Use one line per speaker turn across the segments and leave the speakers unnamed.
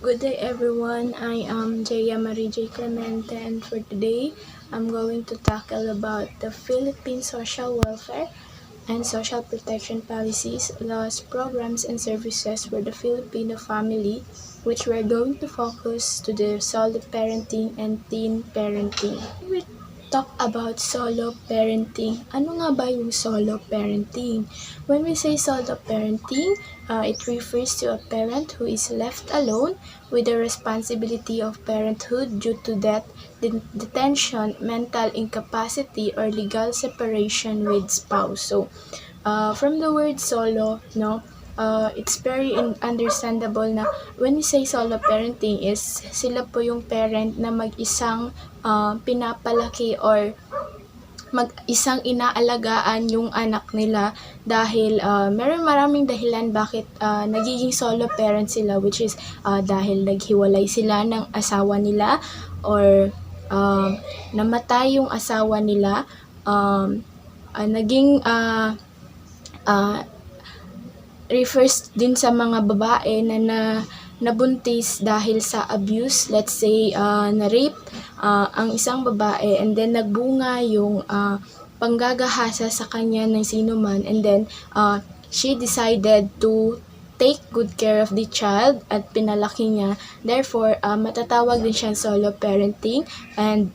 Good day everyone, I am Jaya Marie J. Clemente, and for today, I'm going to tackle about the Philippine social welfare and social protection policies, laws, programs, and services for the Filipino family, which we're going to focus to the solo parenting and teen parenting. We talk about solo parenting. Ano nga ba yung solo parenting? When we say solo parenting, it refers to a parent who is left alone with the responsibility of parenthood due to death, detention, mental incapacity, or legal separation with spouse. So, from the word solo, no, it's very understandable na when we say solo parenting is sila po yung parent na mag-isang pinapalaki or mag-isang inaalagaan yung anak nila dahil maraming dahilan bakit nagiging solo parent sila, which is dahil naghiwalay sila ng asawa nila or namatay yung asawa nila, naging refers din sa mga babae na nabuntis dahil sa abuse, let's say na-rape ang isang babae and then nagbunga yung panggagahasa sa kanya ng sino man, and then she decided to take good care of the child at pinalaki niya. Therefore, matatawag din siyang solo parenting. And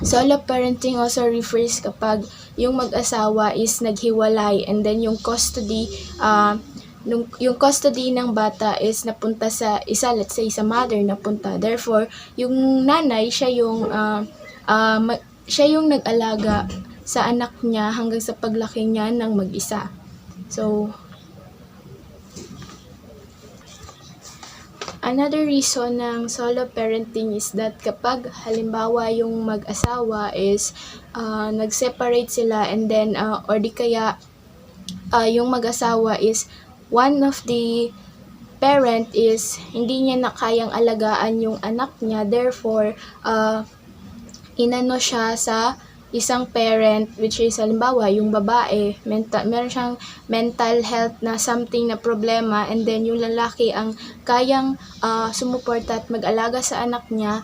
solo parenting also refers kapag yung mag-asawa is naghiwalay and then yung custody ng bata is napunta sa isa, let's say sa mother napunta. Therefore, yung nanay siya yung nag-alaga sa anak niya hanggang sa paglaki niya ng mag-isa. So, another reason ng solo parenting is that kapag halimbawa yung mag-asawa is nag-separate sila and then or di kaya yung mag-asawa is one of the parent is hindi niya na kayang alagaan yung anak niya, therefore inano siya sa isang parent, which is halimbawa yung babae, meron siyang mental health na something na problema, and then yung lalaki ang kayang sumuporta at mag-alaga sa anak niya,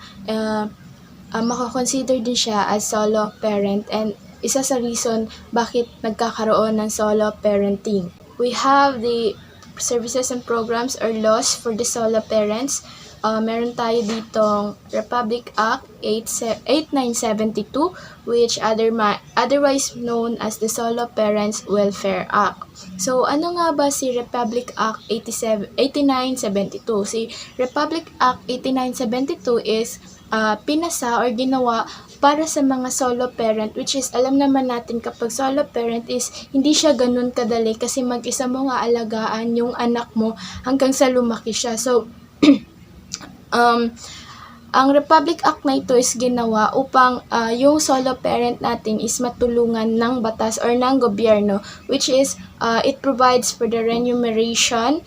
makakonsider din siya as solo parent, and isa sa reason bakit nagkakaroon ng solo parenting. We have the services and programs or laws for the solo parents. Meron tayo ditong Republic Act 8972, which otherwise known as the Solo Parents Welfare Act. So, ano nga ba si Republic Act 8972? Si Republic Act 8972 is pinasa or ginawa para sa mga solo parent, which is alam naman natin kapag solo parent is hindi siya ganun kadali kasi mag-isa mo nga alagaan yung anak mo hanggang sa lumaki siya. So, ang Republic Act na ito is ginawa upang yung solo parent natin is matulungan ng batas or ng gobyerno, which is it provides for the remuneration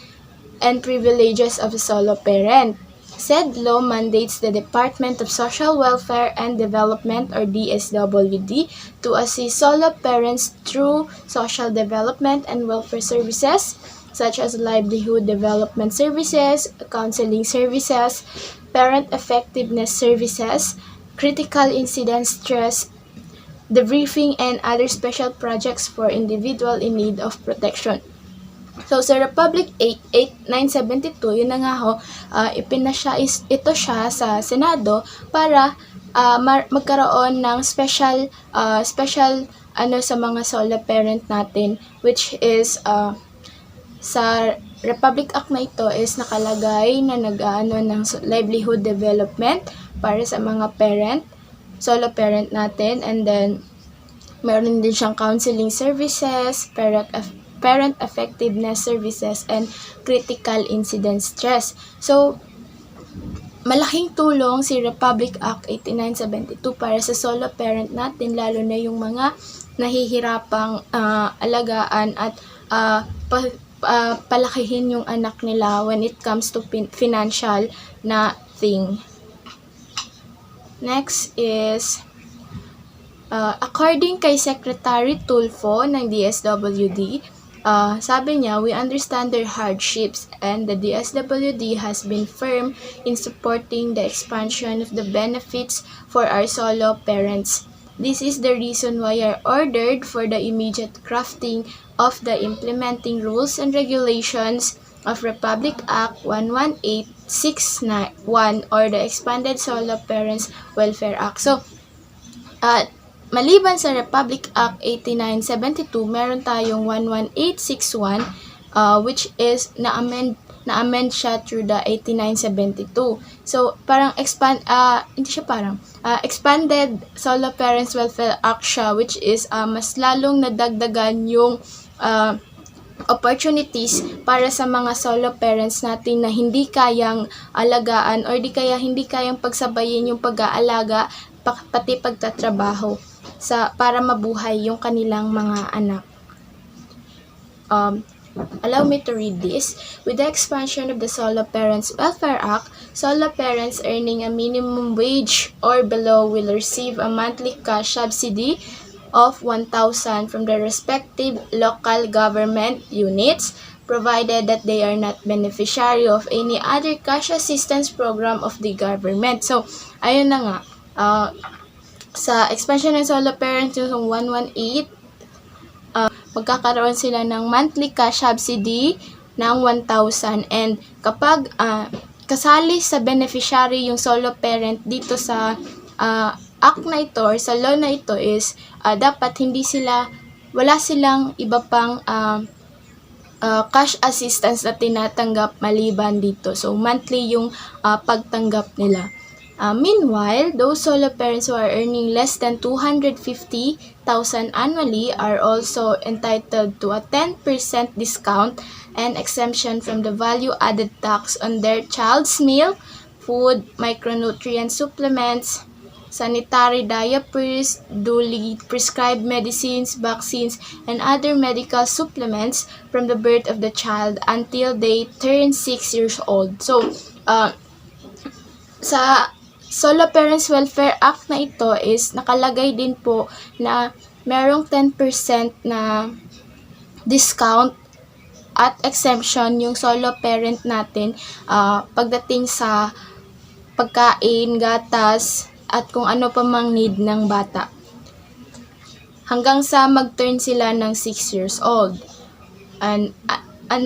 and privileges of a solo parent. Said law mandates the Department of Social Welfare and Development or DSWD to assist solo parents through social development and welfare services such as livelihood development services, counseling services, parent effectiveness services, critical incident stress, debriefing, and other special projects for individuals in need of protection. So, sa Republic 8972, yun na nga ho, ito siya sa Senado para magkaroon ng special sa mga solo parent natin, which is sa Republic Act na ito is nakalagay na nag-aano ng livelihood development para sa mga solo parent natin, and then meron din siyang counseling services, parent effectiveness services, and critical incident stress. So, malaking tulong si Republic Act 8972 para sa solo parent natin, lalo na yung mga nahihirapang alagaan at palakihin yung anak nila when it comes to financial na thing. Next is according kay Secretary Tulfo ng DSWD, sabi niya, we understand their hardships and the DSWD has been firm in supporting the expansion of the benefits for our solo parents. This is the reason why I ordered for the immediate crafting of the implementing rules and regulations of Republic Act 11861 or the Expanded Solo Parents Welfare Act. So, maliban sa Republic Act 8972, meron tayong 11861 which is na-amend siya through the 8972. So, parang Expanded Solo Parents Welfare Act siya, which is mas lalong nadagdagan yung opportunities para sa mga solo parents natin na hindi kayang alagaan or hindi kayang pagsabayin yung pag-aalaga pati pagtatrabaho para mabuhay yung kanilang mga anak. Allow me to read this. With the expansion of the Solo Parents Welfare Act, solo parents earning a minimum wage or below will receive a monthly cash subsidy of 1,000 from the respective local government units, provided that they are not beneficiary of any other cash assistance program of the government. So, ayun na nga. Sa expansion ng solo parents yung 118, magkakaroon sila ng monthly cash subsidy ng 1,000 and kapag kasali sa beneficiary yung solo parent dito sa act na ito or sa law na ito is dapat wala silang iba pang cash assistance na tinatanggap maliban dito. So, monthly yung pagtanggap nila. Meanwhile, those solo parents who are earning less than 250,000 annually are also entitled to a 10% discount and exemption from the value-added tax on their child's meal, food, micronutrient supplements, sanitary diapers, duly prescribed medicines, vaccines, and other medical supplements from the birth of the child until they turn 6 years old. So, sa Solo Parents Welfare Act na ito is nakalagay din po na merong 10% na discount at exemption yung solo parent natin pagdating sa pagkain, gatas, at kung ano pa mang need ng bata. Hanggang sa mag-turn sila ng 6 years old. And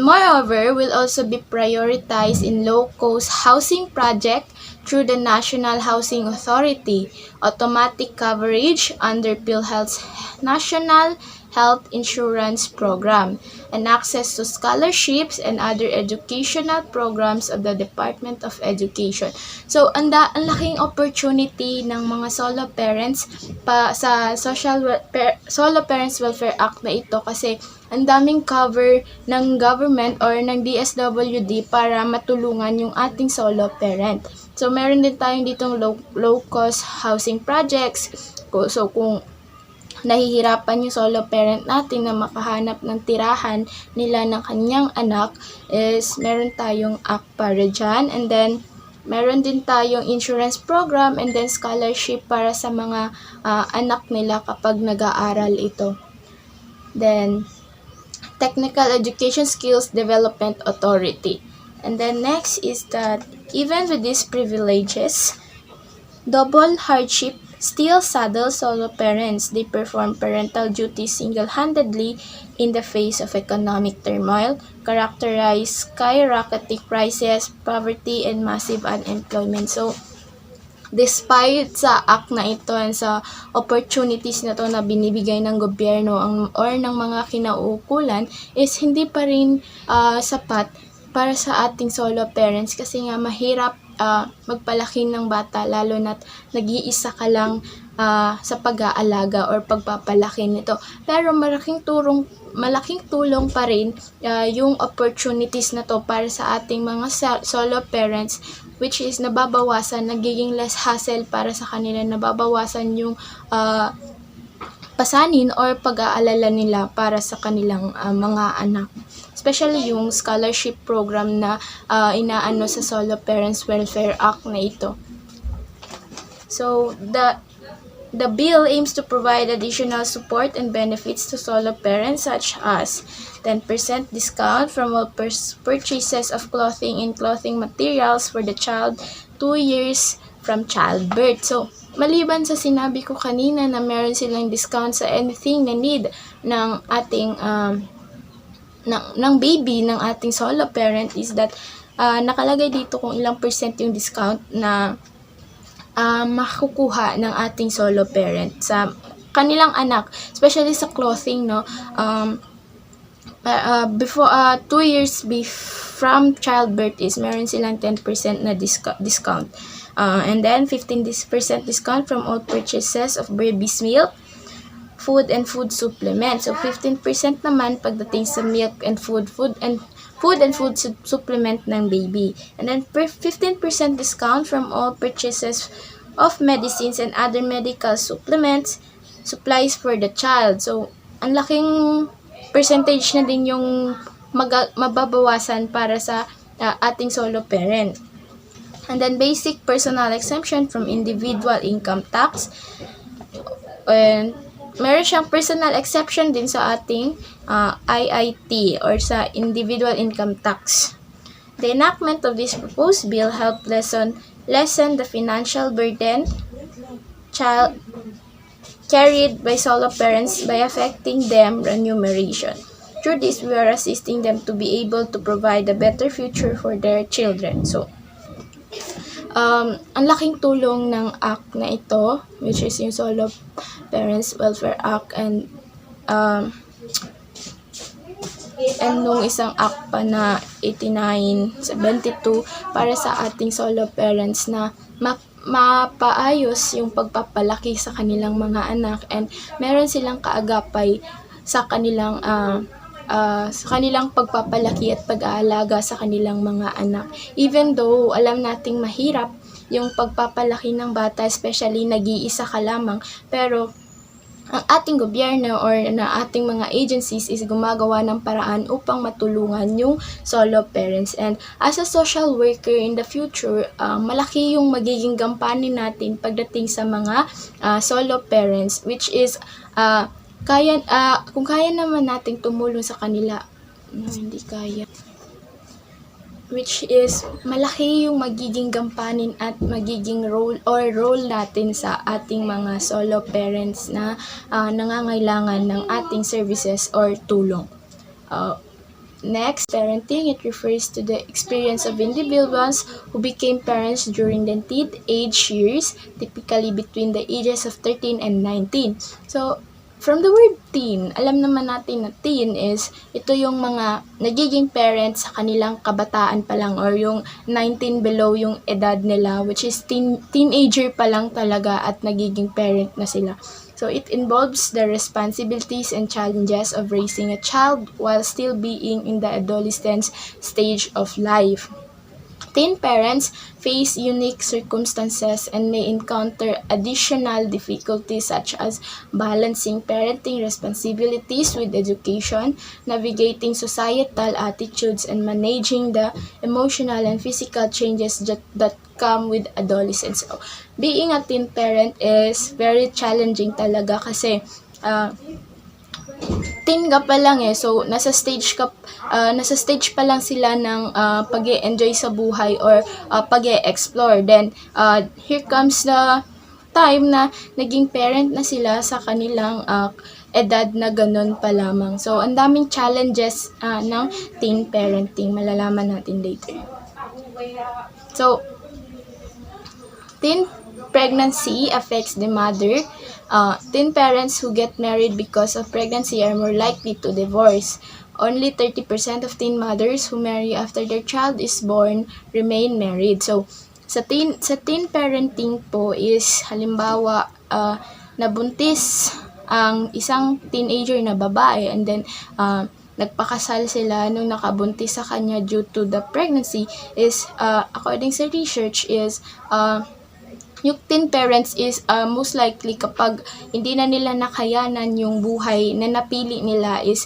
moreover, will also be prioritized in low-cost housing project through the National Housing Authority, automatic coverage under PhilHealth's National Health Insurance Program, and access to scholarships and other educational programs of the Department of Education. So, ang laking opportunity ng mga solo parents sa Solo Parents Welfare Act na ito kasi ang daming cover ng government or ng DSWD para matulungan yung ating solo parent. So, meron din tayong ditong low-cost housing projects. So, kung nahihirapan yung solo parent natin na makahanap ng tirahan nila ng kanyang anak, is meron tayong act para dyan. And then, meron din tayong insurance program and then scholarship para sa mga anak nila kapag nag-aaral ito. Then, Technical Education Skills Development Authority. And then next is that even with these privileges, double hardship still saddles solo parents. They perform parental duties single-handedly in the face of economic turmoil, characterized skyrocketing prices, poverty, and massive unemployment. So, despite sa act na ito and sa opportunities na to na binibigay ng gobyerno or ng mga kinauukulan, is hindi pa rin sapat para sa ating solo parents kasi nga mahirap magpalaki ng bata lalo na't nag-iisa ka lang sa pag-aalaga or pagpapalaki nito. Pero malaking tulong pa rin yung opportunities na to para sa ating mga solo parents, which is nagiging less hassle para sa kanila, nababawasan yung pasanin or pag-aalala nila para sa kanilang mga anak. Especially yung scholarship program na inaano sa Solo Parents Welfare Act na ito. So, The bill aims to provide additional support and benefits to solo parents such as 10% discount from all purchases of clothing and clothing materials for the child 2 years from childbirth. So, maliban sa sinabi ko kanina na meron silang discount sa anything na need ng ating ng baby ng ating solo parent is that nakalagay dito kung ilang percent yung discount na makukuha ng ating solo parent sa kanilang anak, especially sa clothing, no? Before 2 years from childbirth is meron silang 10% na discount. And then 15% discount from all purchases of baby's milk, food and food supplements. So 15% naman pagdating sa milk and food and food supplement ng baby. And then 15% discount from all purchases of medicines and other medical supplies for the child. So, ang laking percentage na din yung mababawasan para sa ating solo parent. And then basic personal exemption from individual income tax. And meron siyang personal exception din sa ating IIT or sa individual income tax. The enactment of this proposed bill helped lessen the financial burden carried by solo parents by affecting them remuneration. Through this, we are assisting them to be able to provide a better future for their children. So, ang laking tulong ng act na ito, which is yung Solo Parents Welfare Act and nung isang act pa na 8972 para sa ating solo parents na mapaayos yung pagpapalaki sa kanilang mga anak and meron silang kaagapay sa kanilang pagpapalaki at pag-aalaga sa kanilang mga anak. Even though alam nating mahirap yung pagpapalaki ng bata, especially nag-iisa ka lamang, pero ang ating gobyerno or na ating mga agencies is gumagawa ng paraan upang matulungan yung solo parents. And as a social worker in the future, malaki yung magiging gampanin natin pagdating sa mga solo parents, which is kung kaya naman nating tumulong sa kanila, hindi kaya. Which is malaki yung magiging gampanin at magiging role natin sa ating mga solo parents na nangangailangan ng ating services or tulong. Next, parenting. It refers to the experience of individuals who became parents during the teenage years, typically between the ages of 13 and 19. So, from the word teen, alam naman natin na teen is ito yung mga nagiging parents sa kanilang kabataan pa lang or yung 19 below yung edad nila, which is teenager pa lang talaga at nagiging parent na sila. So it involves the responsibilities and challenges of raising a child while still being in the adolescence stage of life. Teen parents face unique circumstances and may encounter additional difficulties such as balancing parenting responsibilities with education, navigating societal attitudes, and managing the emotional and physical changes that come with adolescence. So, being a teen parent is very challenging talaga kasi teen ka pa lang so nasa stage pa lang sila ng pag-e-enjoy sa buhay or pag-e-explore. Then here comes the time na naging parent na sila sa kanilang edad na ganun pa lamang. So ang daming challenges ng teen parenting, malalaman natin later. So teen pregnancy affects the mother. Teen parents who get married because of pregnancy are more likely to divorce. Only 30% of teen mothers who marry after their child is born remain married. So, sa teen parenting po is halimbawa nabuntis ang isang teenager na babae and then nagpakasal sila nung nakabuntis sa kanya due to the pregnancy is according sa research is yung teen parents is most likely kapag hindi na nila nakayanan yung buhay na napili nila is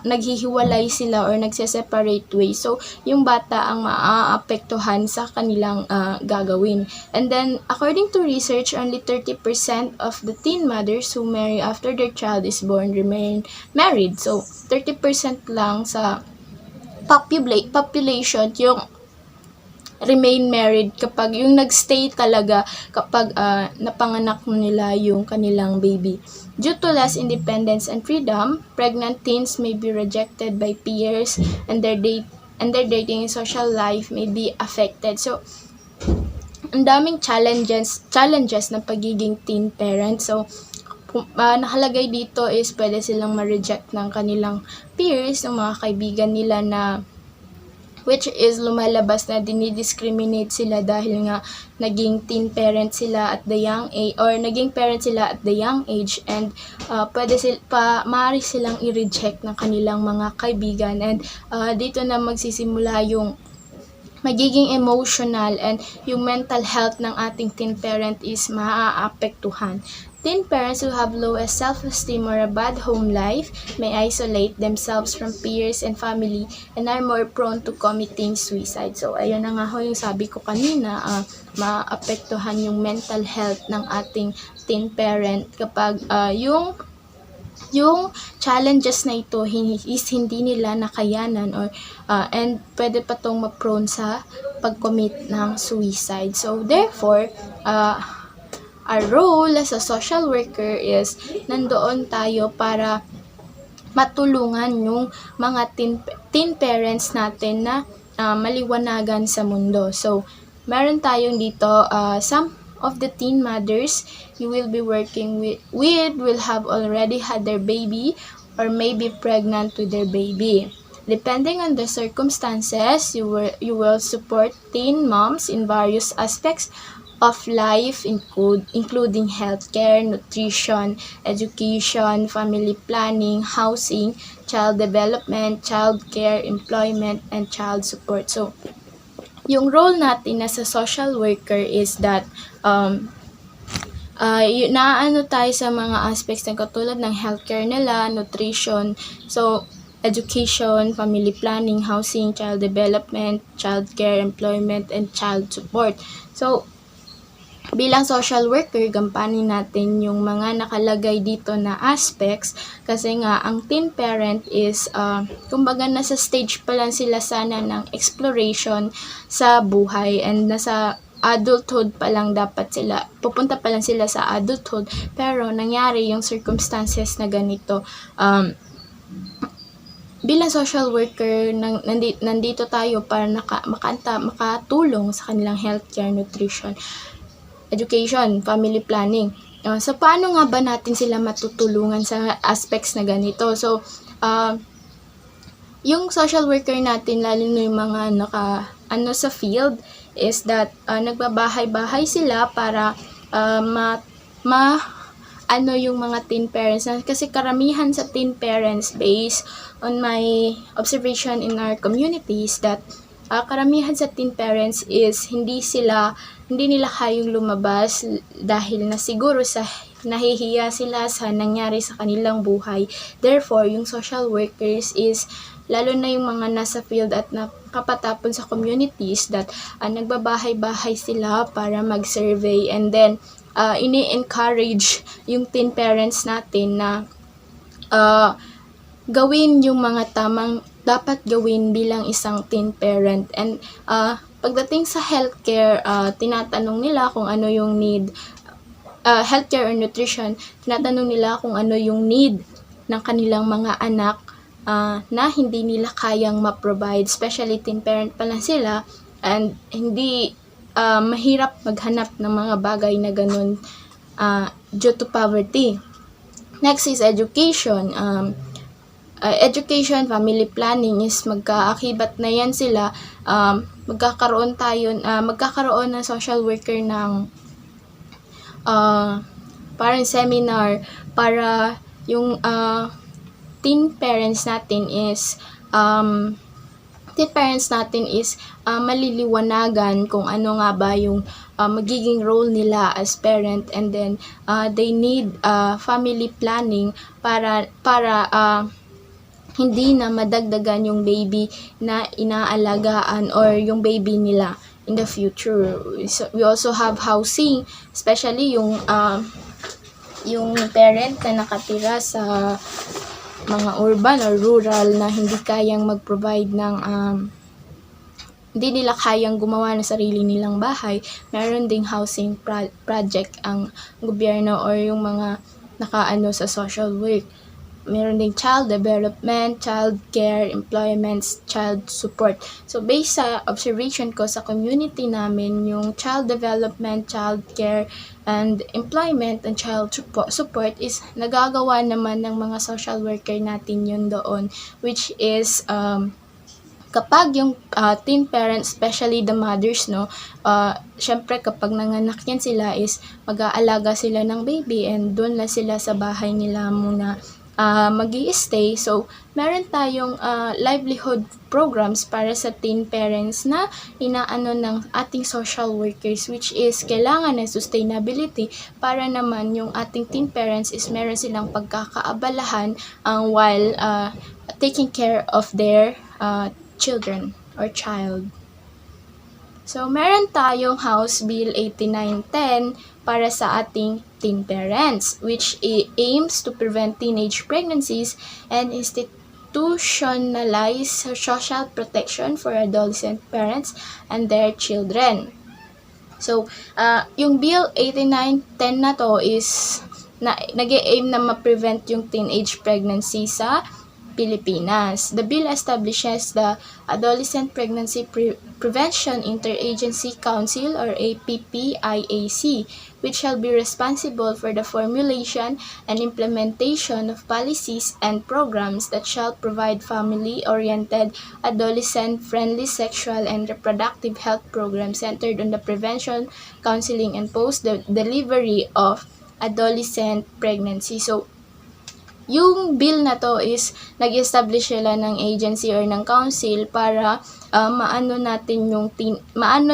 naghihiwalay sila or nagse-separate ways. So, yung bata ang maaapektuhan sa kanilang gagawin. And then, according to research, only 30% of the teen mothers who marry after their child is born remain married. So, 30% lang sa population yung remain married kapag yung nagstay talaga kapag napanganak nila yung kanilang baby. Due to less independence and freedom, pregnant teens may be rejected by peers and their dating and social life may be affected. So, ang daming challenges ng pagiging teen parent. So, nakalagay dito is pwede silang ma-reject ng kanilang peers, ng mga kaibigan nila na which is lumalabas na dinidiscriminate sila dahil nga naging teen parent sila at the young age or naging parent sila at the young age, and maaari silang i-reject ng kanilang mga kaibigan, and dito na magsisimula yung magiging emotional and yung mental health ng ating teen parent is maaapektuhan. Teen parents who have lowest self-esteem or a bad home life may isolate themselves from peers and family and are more prone to committing suicide. So, ayun na nga ho yung sabi ko kanina, maapektuhan yung mental health ng ating teen parent kapag yung challenges na ito is hindi nila nakayanan or and pwede pa tong ma-prone sa pag-commit ng suicide. So, therefore, our role as a social worker is nandoon tayo para matulungan yung mga teen parents natin na maliwanagan sa mundo. So, meron tayong dito some of the teen mothers you will be working with will have already had their baby or may be pregnant with their baby. Depending on the circumstances, you will support teen moms in various aspects of life, including healthcare, nutrition, education, family planning, housing, child development, child care, employment, and child support. So, yung role natin as a social worker is that naano tayo sa mga aspects ng katulad ng healthcare nila, nutrition, so education, family planning, housing, child development, child care, employment, and child support. So, bilang social worker, gampanin natin yung mga nakalagay dito na aspects kasi nga ang teen parent is kumbaga nasa stage pa lang sila sana ng exploration sa buhay, and nasa adulthood pa lang dapat sila, pupunta pa lang sila sa adulthood, pero nangyari yung circumstances na ganito. Bilang social worker, nandito tayo para makatulong sa kanilang healthcare, nutrition, education, family planning. So, paano nga ba natin sila matutulungan sa aspects na ganito? So, yung social worker natin, lalo na yung mga sa field, is that nagbabahay-bahay sila para yung mga teen parents. Kasi karamihan sa teen parents, based on my observation in our communities, that karamihan sa teen parents is hindi nila kayang lumabas dahil na siguro sa nahihiya sila sa nangyari sa kanilang buhay. Therefore, yung social workers is lalo na yung mga nasa field at nakapatapon sa communities that nagbabahay-bahay sila para mag-survey, and then ini-encourage yung teen parents natin na gawin yung mga tamang dapat gawin bilang isang teen parent. And pagdating sa healthcare, tinatanong nila kung ano yung need, healthcare or nutrition, tinatanong nila kung ano yung need ng kanilang mga anak na hindi nila kayang ma-provide, especially teen parent pa lang sila, and hindi mahirap maghanap ng mga bagay na ganun due to poverty. Next is education. Education, family planning is magkaakibat na yan sila. Magkakaroon ng social worker ng parang seminar para yung teen parents natin is teen parents natin is maliliwanagan kung ano nga ba yung magiging role nila as parent, and then they need family planning para hindi na madagdagan yung baby na inaalagaan or yung baby nila in the future. So, we also have housing, especially yung parent na nakatira sa mga urban or rural na hindi kayang mag-provide ng hindi nila kayang gumawa ng sarili nilang bahay. Meron ding housing project ang gobyerno or yung mga nakaano sa social work. Meron ding child development, child care, employment, child support. So, based sa observation ko sa community namin, yung child development, child care, and employment and child support is nagagawa naman ng mga social worker natin yun doon, which is kapag yung teen parents, especially the mothers, no, syempre kapag nanganak yan sila is mag-aalaga sila ng baby and doon lang sila sa bahay nila muna mag-i-stay. So, meron tayong livelihood programs para sa teen parents na inaano ng ating social workers, which is kailangan ng sustainability para naman yung ating teen parents is meron silang pagkakaabalahan while taking care of their children or child. So, meron tayong House Bill 8910 para sa ating teen parents, which aims to prevent teenage pregnancies and institutionalize social protection for adolescent parents and their children. So, yung Bill 8910 na to is nag-aim na ma-prevent yung teenage pregnancy sa Pilipinas. The bill establishes the Adolescent Pregnancy Prevention Interagency Council or APPIAC, which shall be responsible for the formulation and implementation of policies and programs that shall provide family-oriented, adolescent-friendly sexual and reproductive health programs centered on the prevention, counseling, and post-delivery of adolescent pregnancy. So, yung bill na to is nag-establish sila ng agency or ng council para maano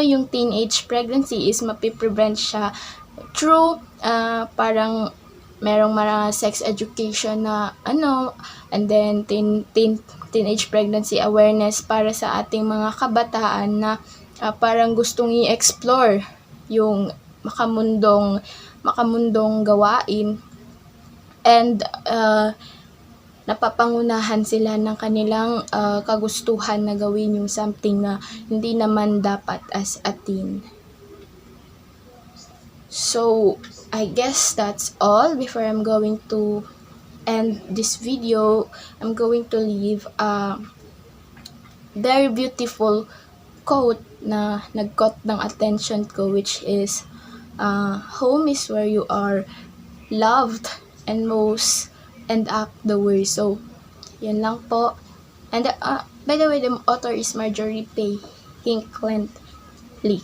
yung teenage pregnancy is mapiprevent siya through parang merong mga sex education na and then teenage pregnancy awareness para sa ating mga kabataan na parang gustong i-explore yung makamundong gawain. And napapangunahan sila ng kanilang kagustuhan na gawin yung something na hindi naman dapat as a teen. So, I guess that's all. Before I'm going to end this video, I'm going to leave a very beautiful quote na nag-caught ng attention ko, which is, home is where you are loved and most end up the worst. So, yun lang po. And by the way, the author is Marjorie P. Hinckley.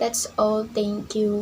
That's all. Thank you.